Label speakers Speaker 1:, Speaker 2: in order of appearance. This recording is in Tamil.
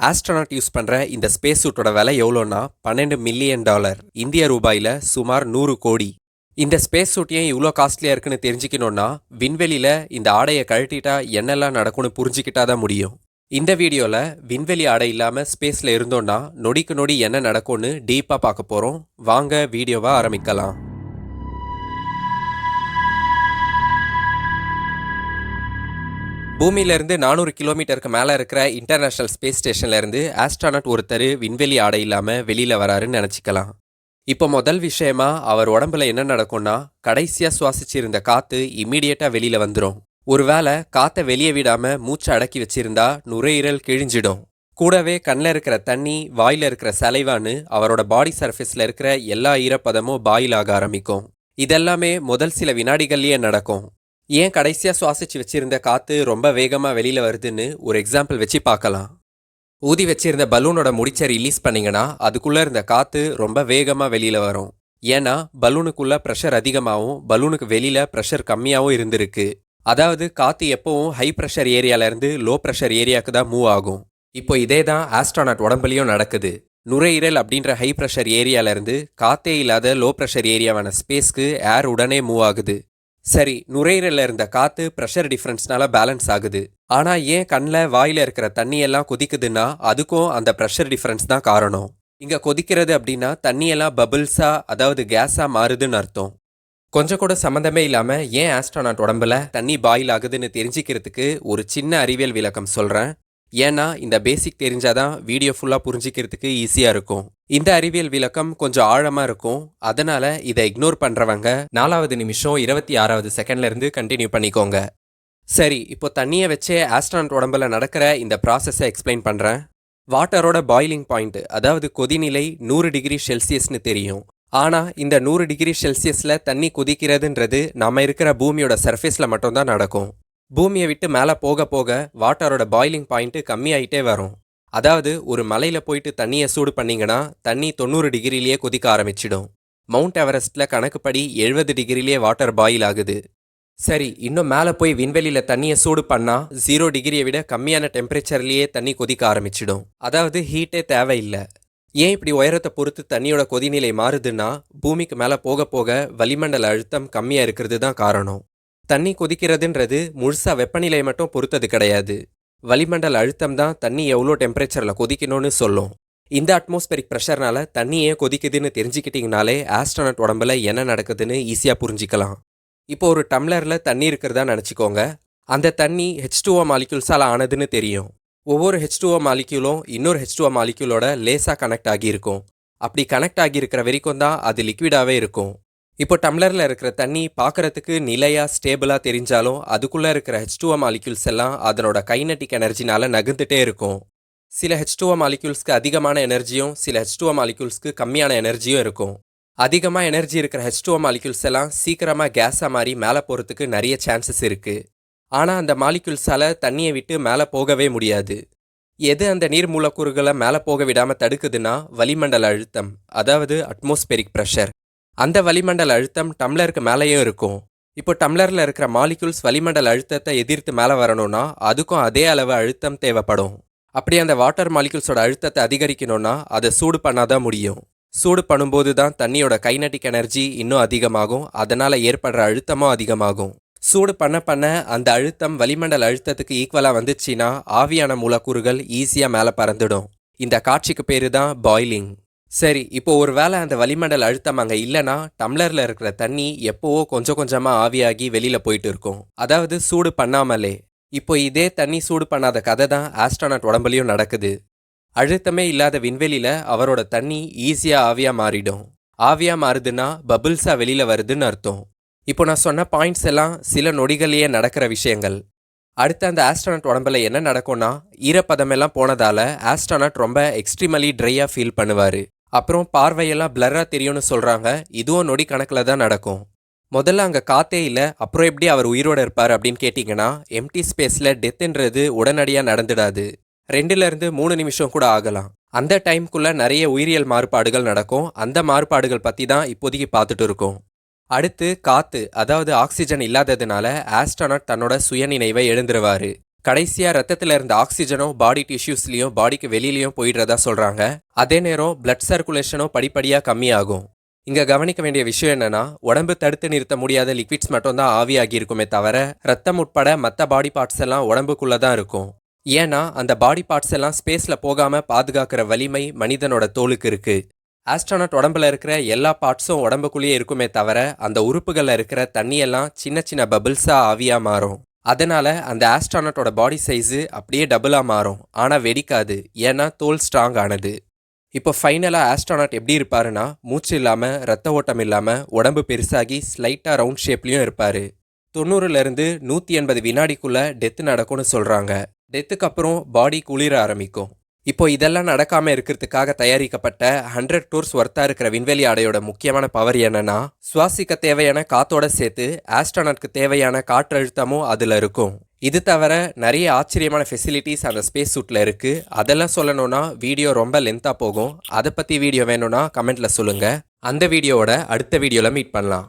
Speaker 1: ஆஸ்ட்ரோநாட் யூஸ் பண்ற இந்த ஸ்பேஸ் சூட்டோட விலை எவ்வளோன்னா $12 மில்லியன், இந்திய ரூபாயில சுமார் 100 கோடி. இந்த ஸ்பேஸ் சூட் ஏன் இவ்வளோ காஸ்ட்லியா இருக்குன்னு தெரிஞ்சுக்கணும்னா விண்வெளியில இந்த ஆடையை கழட்டிட்டா என்னெல்லாம் நடக்கும்னு புரிஞ்சுக்கிட்டாதான் முடியும். இந்த வீடியோல விண்வெளி ஆடை இல்லாம ஸ்பேஸ்ல இருந்தோம்னா நொடிக்கு நொடி என்ன நடக்கும்னு டீப்பா பார்க்க போறோம். வாங்க வீடியோவை ஆரம்பிக்கலாம். பூமியிலிருந்து 400 கிலோமீட்டருக்கு மேலே இருக்கிற இன்டர்நேஷனல் ஸ்பேஸ் ஸ்டேஷன்ல இருந்து ஆஸ்ட்ரானட் ஒருத்தர் விண்வெளி ஆடை இல்லாமல் வெளியில் வராருன்னு நினச்சிக்கலாம். இப்போ முதல் விஷயமா அவர் உடம்புல என்ன நடக்கும்னா கடைசியாக சுவாசிச்சிருந்த காற்று இம்மீடியட்டாக வெளியில் வந்துடும். ஒருவேளை காற்றை வெளியே விடாமல் மூச்சை அடக்கி வச்சிருந்தா நுரையீரல் கிழிஞ்சிடும். கூடவே கண்ணில் இருக்கிற தண்ணி, வாயில் இருக்கிற சலைவான்னு அவரோட பாடி சர்ஃபேஸில் இருக்கிற எல்லா ஈரப்பதமும் பாயில் ஆக ஆரம்பிக்கும். இதெல்லாமே முதல் சில வினாடிகள்லேயே நடக்கும். ஏன் கடைசியாக சுவாசிச்சு வச்சிருந்த காற்று ரொம்ப வேகமாக வெளியில் வருதுன்னு ஒரு எக்ஸாம்பிள் வச்சு பார்க்கலாம். ஊதி வச்சிருந்த பலூனோட முடிச்சை ரிலீஸ் பண்ணிங்கன்னா அதுக்குள்ளே இருந்த காற்று ரொம்ப வேகமாக வெளியில் வரும். ஏன்னா பலூனுக்குள்ளே ப்ரெஷர் அதிகமாகவும் பலூனுக்கு வெளியில் ப்ரெஷர் கம்மியாகவும் இருந்திருக்கு. அதாவது காற்று எப்போவும் ஹை ப்ரெஷர் ஏரியாவிலேருந்து லோ ப்ரெஷர் ஏரியாவுக்கு தான் மூவ் ஆகும். இப்போ இதே தான் ஆஸ்ட்ரானட் உடம்புலையும் நடக்குது. நுரையீரல் அப்படின்ற ஹை ப்ரெஷர் ஏரியாவிலேருந்து காற்றே இல்லாத லோ ப்ரெஷர் ஏரியாவான ஸ்பேஸ்க்கு ஏர் உடனே மூவ் ஆகுது. சரி, நுரையீரலில் இருந்த காற்று ப்ரெஷர் டிஃப்ரென்ஸ்னால பேலன்ஸ் ஆகுது. ஆனால் ஏன் கண்ணில் வாயில் இருக்கிற தண்ணியெல்லாம் கொதிக்குதுன்னா அதுக்கும் அந்த ப்ரெஷர் டிஃப்ரென்ஸ் தான் காரணம். இங்கே கொதிக்கிறது அப்படின்னா தண்ணியெல்லாம் பபிள்ஸா, அதாவது கேஸாக மாறுதுன்னு அர்த்தம். கொஞ்சம் கூட சம்மந்தமே இல்லாமல் ஏன் ஆஸ்ட்ரானட் உடம்புல தண்ணி பாயில் ஆகுதுன்னு தெரிஞ்சுக்கிறதுக்கு ஒரு சின்ன அறிவியல் விளக்கம் சொல்கிறேன். ஏன்னா இந்த பேசிக் தெரிஞ்சாதான் வீடியோ ஃபுல்லாக புரிஞ்சிக்கிறதுக்கு ஈஸியாக இருக்கும். இந்த அறிவியல் விளக்கம் கொஞ்சம் ஆழமாக இருக்கும். அதனால இதை இக்னோர் பண்ணுறவங்க 4வது நிமிஷம் 26வது செகண்ட்ல இருந்து கண்டினியூ பண்ணிக்கோங்க. சரி, இப்போ தண்ணியை வச்சே ஆஸ்ட்ரானட் உடம்புல நடக்கிற இந்த ப்ராசஸை எக்ஸ்பிளைன் பண்ணுறேன். வாட்டரோட பாயிலிங் பாயிண்ட், அதாவது கொதிநிலை 100 டிகிரி செல்சியஸ்னு தெரியும். ஆனால் இந்த 100 டிகிரி செல்சியஸில் தண்ணி கொதிக்கிறதுன்றது நம்ம இருக்கிற பூமியோட சர்ஃபேஸில் மட்டும்தான் நடக்கும். பூமியை விட்டு மேலே போக போக வாட்டரோட பாயிலிங் பாயிண்ட்டு கம்மியாயிட்டே வரும். அதாவது ஒரு மலையில் போயிட்டு தண்ணியை சூடு பண்ணிங்கன்னா தண்ணி 90 டிகிரிலேயே கொதிக்க ஆரம்பிச்சிடும். மவுண்ட் எவரெஸ்ட்டில் கணக்குப்படி 70 டிகிரிலேயே வாட்டர் பாயில் ஆகுது. சரி, இன்னும் மேலே போய் விண்வெளியில் தண்ணியை சூடு பண்ணால் 0 டிகிரியை விட கம்மியான டெம்பரேச்சர்லேயே தண்ணி கொதிக்க ஆரம்பிச்சிடும். அதாவது ஹீட்டே தேவையில்லை. ஏன் இப்படி உயரத்தை பொறுத்து தண்ணியோட கொதிநிலை மாறுதுன்னா பூமிக்கு மேலே போக போக வளிமண்டல அழுத்தம் கம்மியாக இருக்கிறது தான் காரணம். தண்ணி கொதிக்கிறதுன்றது முழுசா வெப்பநிலை மட்டும் பொறுத்தது கிடையாது. வளிமண்டல அழுத்தம் தான் தண்ணி எவ்வளோ டெம்பரேச்சரில் கொதிக்கணும்னு சொல்லும். இந்த அட்மாஸ்பரிக் ப்ரெஷர்னால தண்ணி ஏன் கொதிக்குதுன்னு தெரிஞ்சுக்கிட்டிங்கனாலே ஆஸ்ட்ரானட் உடம்புல என்ன நடக்குதுன்னு ஈஸியாக புரிஞ்சிக்கலாம். இப்போ ஒரு டம்ளரில் தண்ணி இருக்கிறதா நினச்சிக்கோங்க. அந்த தண்ணி H2O மாலிக்யூல்ஸால் ஆனதுன்னு தெரியும். ஒவ்வொரு H2O மாலிக்யூலும் இன்னொரு H2O மாலிக்யூலோட லேசாக கனெக்ட் ஆகியிருக்கும். அப்படி கனெக்ட் ஆகியிருக்கிற வரைக்கும் தான் அது லிக்விடாகவே இருக்கும். இப்போ டம்ளரில் இருக்கிற தண்ணி பார்க்குறதுக்கு நிலையாக ஸ்டேபிளாக தெரிஞ்சாலும் அதுக்குள்ளே இருக்கிற H2O மாலிக்யூல்ஸ் எல்லாம் அதனோட கைனட்டிக் எனர்ஜினால் நகர்ந்துட்டே இருக்கும். சில H2O மாலிக்யூல்ஸ்க்கு அதிகமான எனர்ஜியும் சில H2O மாலிக்யூல்ஸ்க்கு கம்மியான எனர்ஜியும் இருக்கும். அதிகமாக எனர்ஜி இருக்கிற H2O மாலிக்யூல்ஸ் எல்லாம் சீக்கிரமாக கேஸாக மாறி மேலே போகிறதுக்கு நிறைய சான்சஸ் இருக்குது. ஆனால் அந்த மாலிக்யூல்ஸால் தண்ணியை விட்டு மேலே போகவே முடியாது. எது அந்த நீர் மூலக்கூறுகளை மேலே போக விடாமல் தடுக்குதுன்னா வளிமண்டல அழுத்தம், அதாவது அட்மாஸ்பெரிக் ப்ரெஷர். அந்த வளிமண்டல அழுத்தம் டம்ளருக்கு மேலேயும் இருக்கும். இப்போ டம்ளரில் இருக்கிற மாலிக்யூல்ஸ் வளிமண்டல அழுத்தத்தை எதிர்த்து மேலே வரணும்னா அதுக்கும் அதே அளவு அழுத்தம் தேவைப்படும். அப்படி அந்த வாட்டர் மாலிக்யூல்ஸோட அழுத்தத்தை அதிகரிக்கணும்னா அதை சூடு பண்ணாதான் முடியும். சூடு பண்ணும்போது தான் தண்ணியோட கைனட்டிக் எனர்ஜி இன்னும் அதிகமாகும். அதனால் ஏற்படுற அழுத்தமும் அதிகமாகும். சூடு பண்ண பண்ண அந்த அழுத்தம் வளிமண்டல அழுத்தத்துக்கு ஈக்குவலாக வந்துச்சுன்னா ஆவியான மூலக்கூறுகள் ஈஸியாக மேலே பறந்துடும். இந்த காட்சிக்கு பேரு தான் பாய்லிங். சரி, இப்போ ஒரு வேளை அந்த வளிமண்டல அழுத்தம் அங்கே இல்லைன்னா டம்ளரில் இருக்கிற தண்ணி எப்போவோ கொஞ்சம் கொஞ்சமாக ஆவியாகி வெளியில் போயிட்டு இருக்கும். அதாவது சூடு பண்ணாமலே. இப்போ இதே தண்ணி சூடு பண்ணாத கதை தான் ஆஸ்ட்ரானட் உடம்புலையும் நடக்குது. அழுத்தமே இல்லாத விண்வெளியில் அவரோட தண்ணி ஈஸியாக ஆவியாக மாறிடும். ஆவியாக மாறுதுன்னா பபிள்ஸாக வெளியில் வருதுன்னு அர்த்தம். இப்போ நான் சொன்ன பாயிண்ட்ஸ் எல்லாம் சில நொடிகளையே நடக்கிற விஷயங்கள். அடுத்து அந்த ஆஸ்ட்ரானட் உடம்புல என்ன நடக்கும்னா ஈரப்பதமெல்லாம் போனதால் ஆஸ்ட்ரானட் ரொம்ப எக்ஸ்ட்ரீமலி ட்ரையாக ஃபீல் பண்ணுவார். அப்புறம் பார்வையெல்லாம் பிளராக தெரியும்னு சொல்கிறாங்க. இதுவும் நொடி கணக்கில் தான் நடக்கும். முதல்ல அங்கே காற்றே இல்லை, அப்புறம் எப்படி அவர் உயிரோடு இருப்பார் அப்படின்னு கேட்டிங்கன்னா எம்டி ஸ்பேஸில் டெத்துன்றது உடனடியாக நடந்துடாது. 2லேருந்து 3 நிமிஷம் கூட ஆகலாம். அந்த டைம்குள்ளே நிறைய உயிரியல் மாறுபாடுகள் நடக்கும். அந்த மாறுபாடுகள் பற்றி தான் இப்போதைக்கு பார்த்துட்டு இருக்கோம். அடுத்து காற்று, அதாவது ஆக்சிஜன் இல்லாததுனால ஆஸ்ட்ரானட் தன்னோட சுயநினைவை இழந்துருவார். கடைசியா ரத்தத்துல இருந்த ஆக்சிஜனும் பாடி டிஷ்யூஸ்லயும் பாடிக்கு வெளியிலயும் போயிடுறதா சொல்றாங்க. அதே நேரம் பிளட் சர்க்குலேஷனும் படிப்படியா கம்மியாகும். இங்க கவனிக்க வேண்டிய விஷயம் என்னன்னா, உடம்பு தடுத்து நிறுத்த முடியாத லிக்விட்ஸ் மட்டும் தான் ஆவியாகி இருக்குமே தவிர, ரத்தம் உட்பட மற்ற பாடி பார்ட்ஸ் எல்லாம் உடம்புக்குள்ள தான் இருக்கும். ஏன்னா அந்த பாடி பார்ட்ஸ் எல்லாம் ஸ்பேஸ்ல போகாம பாதுகாக்கிற வலிமை மனிதனோட தோலுக்கு இருக்கு. ஆஸ்ட்ரோனட் உடம்புல இருக்கிற எல்லா பார்ட்ஸும் உடம்புக்குள்ளேயே இருக்குமே தவிர, அந்த உறுப்புகள்ல இருக்கிற தண்ணியெல்லாம் சின்ன சின்ன பபிள்ஸா ஆவியா மாறும். அதனால அந்த ஆஸ்ட்ரோனட்டோட பாடி சைஸு அப்படியே டபுளா மாறும். ஆனா வெடிக்காது. ஏன்னா தோல் ஸ்ட்ராங் ஆனது. இப்போ ஃபைனலா ஆஸ்ட்ரோனட் எப்படி இருப்பாருன்னா, மூச்சு இல்லாம, ரத்த ஓட்டம் இல்லாம, உடம்பு பெருசாகி ஸ்லைட்டா ரவுண்ட் ஷேப்லயும் இருப்பாரு. 90ல இருந்து 180 வினாடிக்குள்ள டெத் நடக்கும்னு சொல்றாங்க. டெத்துக்கு அப்புறம் பாடி குளிர ஆரம்பிக்கும். இப்போ இதெல்லாம் நடக்காம இருக்கிறதுக்காக தயாரிக்கப்பட்ட 100 டூர்ஸ் ஒர்த்தா இருக்கிற விண்வெளி ஆடையோட முக்கியமான பவர் என்னன்னா, சுவாசிக்க தேவையான காத்தோட சேர்த்து ஆஸ்ட்ரோனட்க்கு தேவையான காற்றழுத்தமும் அதுல இருக்கும். இது தவிர நிறைய ஆச்சரியமான ஃபெசிலிட்டிஸ் அந்த ஸ்பேஸ் சூட்ல இருக்கு. அதெல்லாம் சொல்லணும்னா வீடியோ ரொம்ப லென்த்தா போகும். அதை பத்தி வீடியோ வேணும்னா கமெண்ட்ல சொல்லுங்க. அந்த வீடியோவோட அடுத்த வீடியோல மீட் பண்ணலாம்.